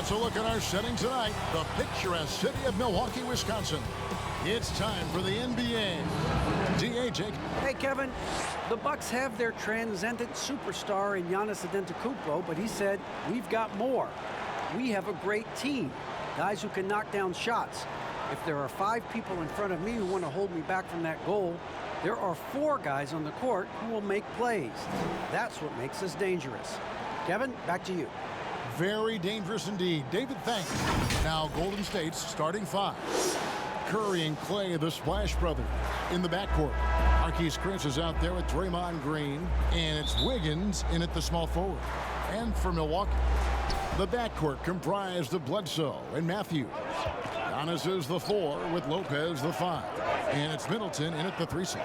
Let's look at our setting tonight, the picturesque city of Milwaukee, Wisconsin. It's time for the NBA. D.A. Jake. Hey, Kevin. The Bucks have their transcendent superstar in Giannis Antetokounmpo, but he said, we've got more. We have a great team, guys who can knock down shots. If there are 5 people in front of me who want to hold me back from that goal, there are 4 guys on the court who will make plays. That's what makes us dangerous. Kevin, back to you. Very dangerous indeed. David, thanks. Now Golden State's starting 5. Curry and Clay, the Splash Brothers, in the backcourt. Marquise Chris is out there with Draymond Green, and it's Wiggins in at the small forward. And for Milwaukee, the backcourt comprised of Bledsoe and Matthews. Giannis is the 4 with Lopez the 5. And it's Middleton in at the 3 seat.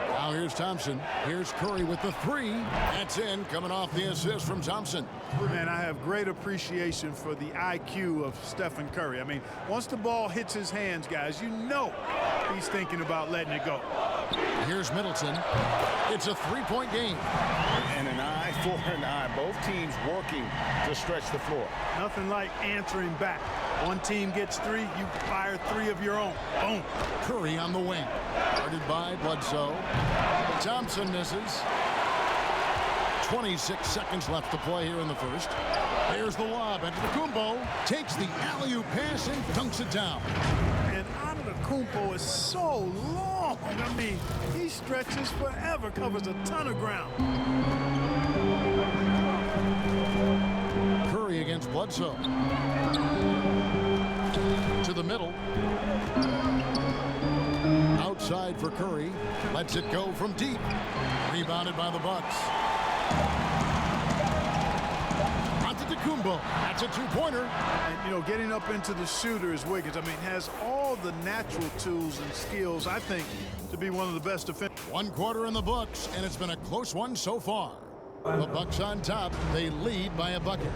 Now here's Thompson. Here's Curry with the 3. That's in, coming off the assist from Thompson. Man, I have great appreciation for the IQ of Stephen Curry. I mean, once the ball hits his hands, guys, you know he's thinking about letting it go. Here's Middleton. It's a 3-point game. And an eye for an eye. Both teams working to stretch the floor. Nothing like answering back. One team gets 3, you fire 3 of your own. Boom. Curry on the wing. Guarded by Bledsoe. Thompson misses. 26 seconds left to play here in the first. There's the lob. Antetokounmpo takes the alley-oop pass and dunks it down. And Antetokounmpo is so long. I mean, he stretches forever, covers a ton of ground. Curry against Bledsoe. To the middle. Outside for Curry. Lets it go from deep. Rebounded by the Bucks. Antetokounmpo. That's a 2-pointer. And, you know, getting up into the shooter is Wiggins. I mean, has all the natural tools and skills, I think, to be one of the best defenders. 1 quarter in the books, and it's been a close one so far. The Bucks on top. They lead by a bucket.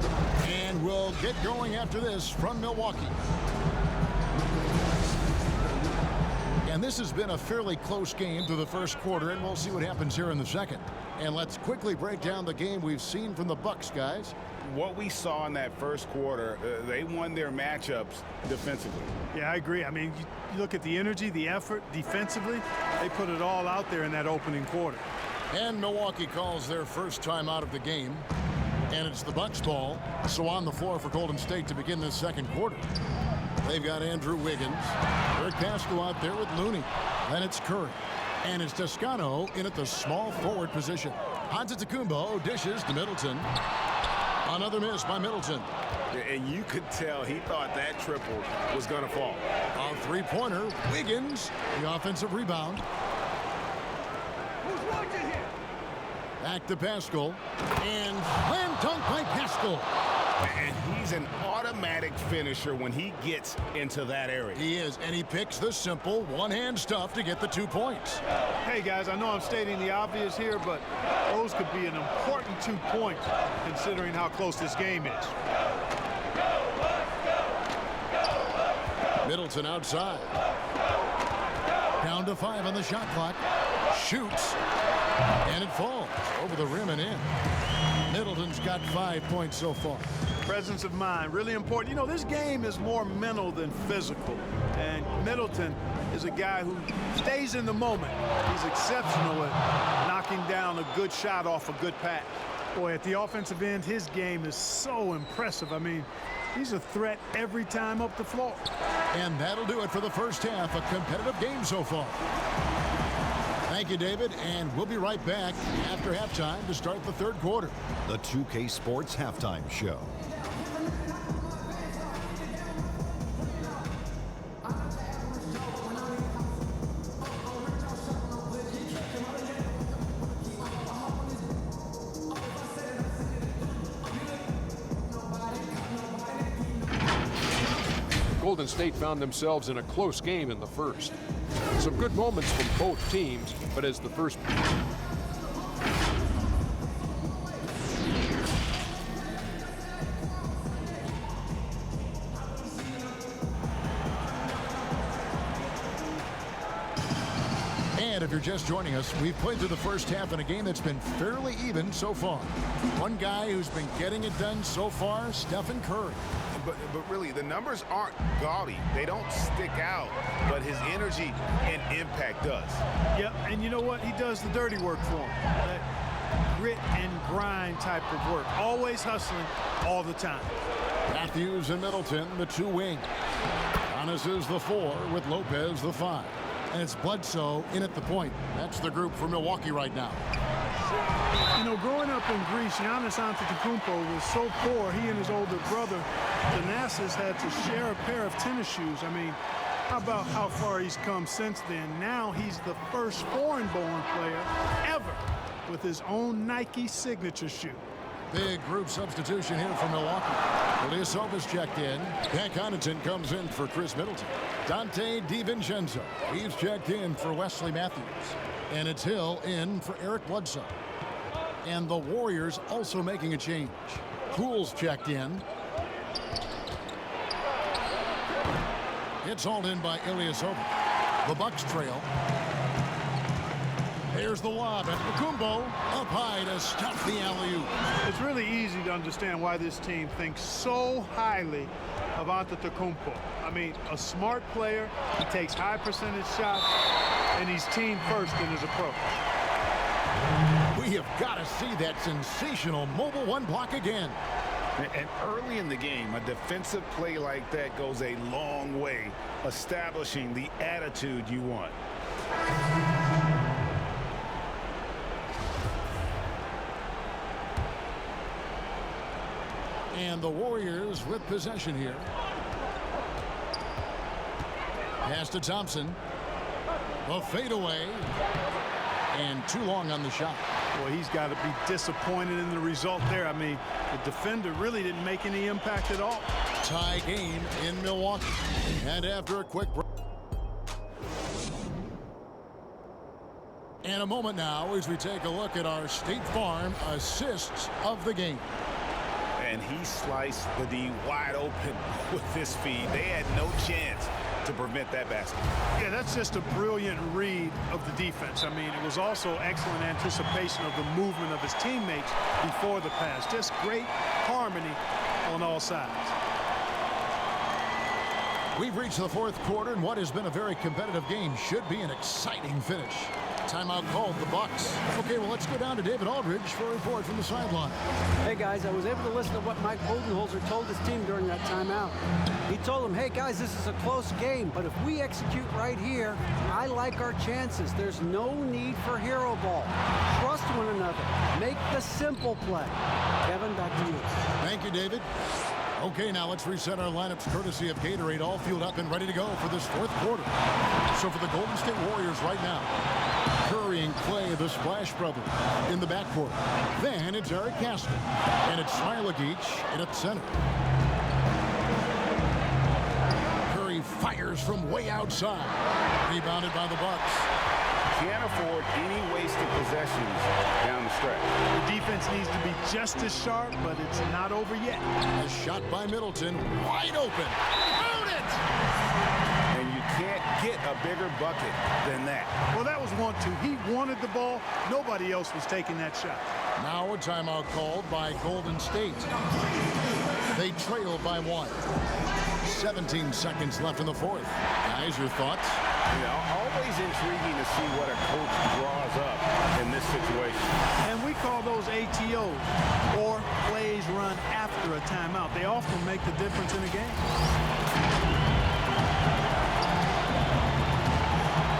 And we'll get going after this from Milwaukee. And this has been a fairly close game through the first quarter, and we'll see what happens here in the second. And let's quickly break down the game we've seen from the Bucks, guys. What we saw in that first quarter, they won their matchups defensively. Yeah, I agree. I mean, you look at the energy, the effort defensively, they put it all out there in that opening quarter. And Milwaukee calls their first time out of the game. And it's the Bucks ball. So on the floor for Golden State to begin this second quarter. They've got Andrew Wiggins. Eric Pascal out there with Looney. Then it's Curry. And it's Toscano in at the small forward position. Antetokounmpo dishes to Middleton. Another miss by Middleton. And you could tell he thought that triple was going to fall. A 3-pointer. Wiggins, the offensive rebound. Back to Pascal. And slam dunk by Pascal. And he's an automatic finisher when he gets into that area. He is, and he picks the simple one-hand stuff to get the 2 points. Hey, guys, I know I'm stating the obvious here, but those could be an important 2 points considering how close this game is. Middleton outside. Down to 5 on the shot clock. Shoots. And it falls over the rim and in. Middleton's got 5 points so far. Presence of mind, really important. You know, this game is more mental than physical. And Middleton is a guy who stays in the moment. He's exceptional at knocking down a good shot off a good pass. Boy, at the offensive end, his game is so impressive. I mean, he's a threat every time up the floor. And that'll do it for the first half. A competitive game so far. Thank you, David, and we'll be right back after halftime to start the third quarter. The 2K Sports Halftime Show. Golden State found themselves in a close game in the first. Some good moments from both teams, but as the first... And if you're just joining us, we've played through the first half in a game that's been fairly even so far. One guy who's been getting it done so far, Stephen Curry. But really, the numbers aren't gaudy. They don't stick out, but his energy and impact does. Yep, and you know what? He does the dirty work for him. That grit and grind type of work. Always hustling all the time. Matthews and Middleton, the two wings. Giannis is the 4 with Lopez the 5. And it's Bledsoe in at the point. That's the group for Milwaukee right now. You know, growing up in Greece, Giannis Antetokounmpo was so poor, he and his older brother, Thanasis, had to share a pair of tennis shoes. I mean, how about how far he's come since then? Now he's the first foreign-born player ever with his own Nike signature shoe. Big group substitution here for Milwaukee. Ilyasova's checked in. Pat Connaughton comes in for Chris Middleton. Dante DiVincenzo, he's checked in for Wesley Matthews. And it's Hill in for Eric Bledsoe. And the Warriors also making a change. Poole's checked in. It's hauled in by Ilyasova. The Bucks trail. There's the lob at Kumbo, up high to stop the alley-oop. It's really easy to understand why this team thinks so highly of Antetokounmpo. I mean, a smart player, he takes high percentage shots, and he's team first in his approach. We have got to see that sensational mobile one block again. And early in the game, a defensive play like that goes a long way, establishing the attitude you want. And the Warriors with possession here. Pass to Thompson. A fadeaway. And too long on the shot. Well, he's got to be disappointed in the result there. I mean, the defender really didn't make any impact at all. Tie game in Milwaukee. And after a quick break. And a moment now as we take a look at our State Farm assists of the game. And he sliced the D wide open with this feed. They had no chance to prevent that basket. Yeah, that's just a brilliant read of the defense. I mean, it was also excellent anticipation of the movement of his teammates before the pass. Just great harmony on all sides. We've reached the fourth quarter, and what has been a very competitive game should be an exciting finish. Timeout called, the Bucks. Okay, well, let's go down to David Aldridge for a report from the sideline. Hey, guys, I was able to listen to what Mike Budenholzer told his team during that timeout. He told them, hey, guys, this is a close game, but if we execute right here, I like our chances. There's no need for hero ball. Trust one another. Make the simple play. Kevin, back to you. Thank you, David. Okay, now let's reset our lineups courtesy of Gatorade, all fueled up and ready to go for this fourth quarter. So for the Golden State Warriors right now, Curry and Clay, the Splash Brothers, in the backcourt. Then it's Eric Castle, and it's Smilagic in at center. Curry fires from way outside. Rebounded by the Bucks. Can't afford any wasted possessions down the stretch. The defense needs to be just as sharp, but it's not over yet. A shot by Middleton, wide open. Count it! And you can't get a bigger bucket than that. Well, that was 1-2. He wanted the ball. Nobody else was taking that shot. Now a timeout called by Golden State. They trail by 1. 17 seconds left in the fourth. Guys, your thoughts? You know, always intriguing to see what a coach draws up in this situation. And we call those ATOs, or plays run after a timeout. They often make the difference in a game.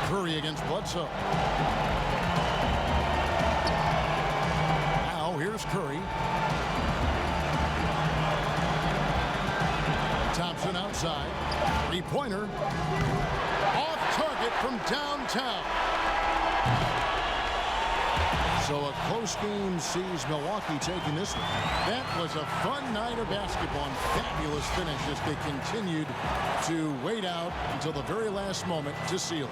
Curry against Bledsoe. Now here's Curry. Thompson outside. Three-pointer. Off target from downtown. So a close game sees Milwaukee taking this one. That was a fun night of basketball and fabulous finish as they continued to wait out until the very last moment to seal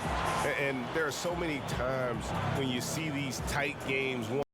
it. And there are so many times when you see these tight games.